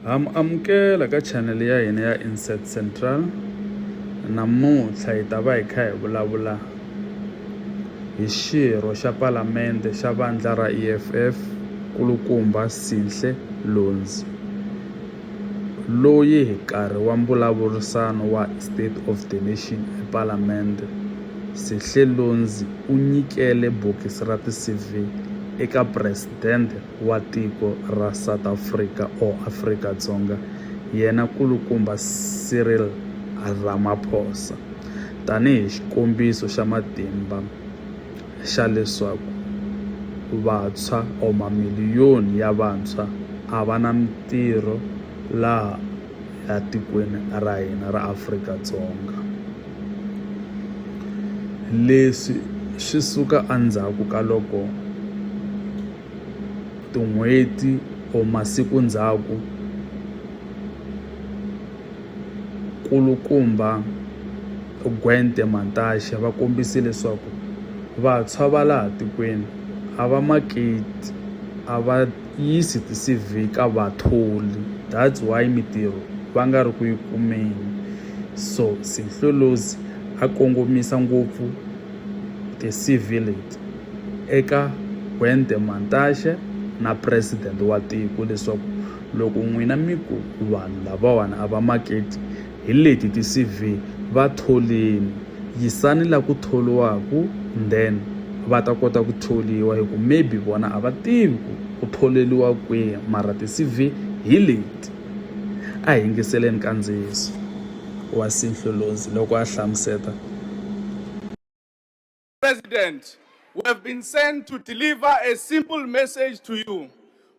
Amukela ka channel ya hina ya Insert Central. Namuntlha hi ta va hi kha hi vulavula hi xirho xa palamende xa vandla ra EFF kulukumba Sihle Lonzi, loyi hi nkarhi wa mbulavurisano wa State of the Nation ePalamende. Sihle Lonzi u nyikele bokisi ra ti-CV eka presidente wa tiko ra South Africa or Afrika-Dzonga, yena kulukumba Cyril Ramaphosa, tanihi xikombiso xa matimba xa leswaku vantshwa or mamiliyoni ya vantshwa a va na mitirho laha ya tikweni ra hina ra Afrika-Dzonga. Leswi swi suka endzhaku ka loko tin'hweti or masiku ndzhaku kulukumba Gwente Mantashe va kombise leswaku vantshwa va laha tikweni a va maketi, a va yisi ti-CV ka vatholi, that's why mitirho va nga ri ku yi kumeni. So Sihle Lonzi a kongomisa ngopfu ti-CV leti eka Gwente Mantashe na president wa tiko leswaku loko n'wina mi ku vanhu lavawani a va maketi hi leti ti-CV va tholeni, yisani la ku tholiwaku then va ta kota ku tholiwa, hi ku maybe vona a va tivi ku tholeliwa kwihi mara ti-CV hi leti. A hi yingiseleni kandziyiso wa Sihle Lonzi loko a hlamuseta. President, we have been sent to deliver a simple message to you,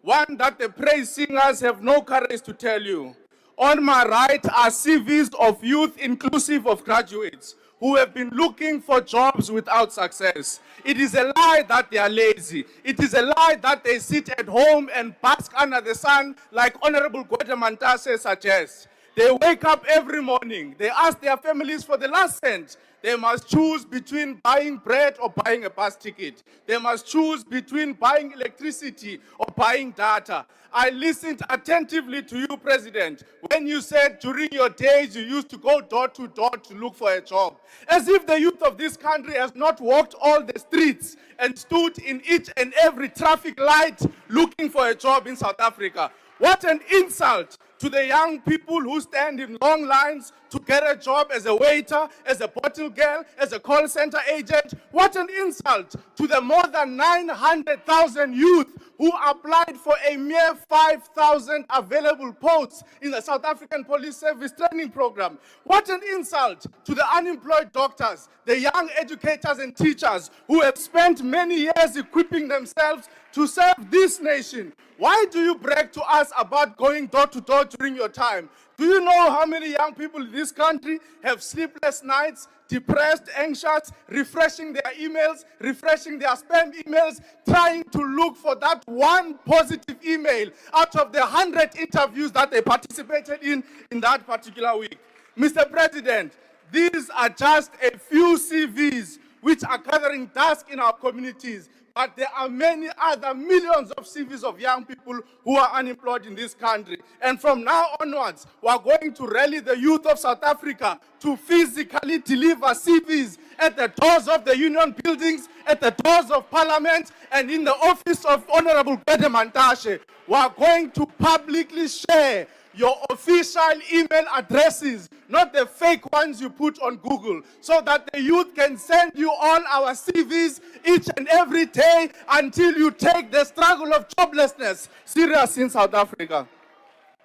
one that the praise singers have no courage to tell you. On my right are CVs of youth inclusive of graduates who have been looking for jobs without success. It is a lie that they are lazy. It is a lie that they sit at home and bask under the sun like Honorable Gwente Mantashe suggests. They wake up every morning. They ask their families for the last cent. They must choose between buying bread or buying a bus ticket. They must choose between buying electricity or buying data. I listened attentively to you, President, when you said during your days you used to go door to door to look for a job. As if the youth of this country has not walked all the streets and stood in each and every traffic light looking for a job in South Africa. What an insult to the young people who stand in long lines to get a job as a waiter, as a bottle girl, as a call center agent. What an insult to the more than 900,000 youth who applied for a mere 5,000 available posts in the South African Police Service Training Program. What an insult to the unemployed doctors, the young educators and teachers who have spent many years equipping themselves to serve this nation. Why do you brag to us about going door to door during your time? Do you know how many young people in this country have sleepless nights, depressed, anxious, refreshing their emails, refreshing their spam emails, trying to look for that one positive email out of the 100 interviews that they participated in that particular week? Mr. President, these are just a few CVs which are gathering dust in our communities. But there are many other millions of CVs of young people who are unemployed in this country. And from now onwards, we are going to rally the youth of South Africa to physically deliver CVs at the doors of the union buildings, at the doors of parliament, and in the office of Honorable Gwente Mantashe. We are going to publicly share your official email addresses, not the fake ones you put on Google, so that the youth can send you all our CVs each and every day until you take the struggle of joblessness serious in South Africa.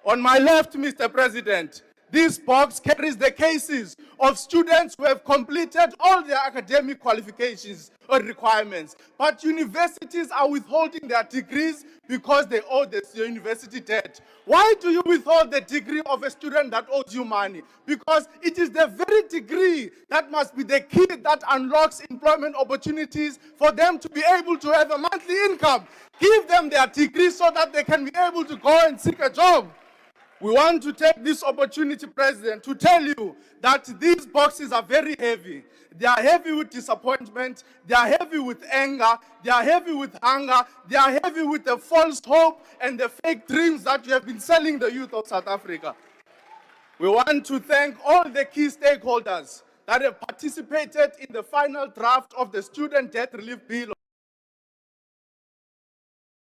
On my left, Mr. President, this box carries the cases of students who have completed all their academic qualifications or requirements, but universities are withholding their degrees because they owe the university debt. Why do you withhold the degree of a student that owes you money? Because it is the very degree that must be the key that unlocks employment opportunities for them to be able to have a monthly income. Give them their degree so that they can be able to go and seek a job. We want to take this opportunity, President, to tell you that these boxes are very heavy. They are heavy with disappointment, they are heavy with anger, they are heavy with hunger, they are heavy with the false hope and the fake dreams that you have been selling the youth of South Africa. We want to thank all the key stakeholders that have participated in the final draft of the Student Debt Relief Bill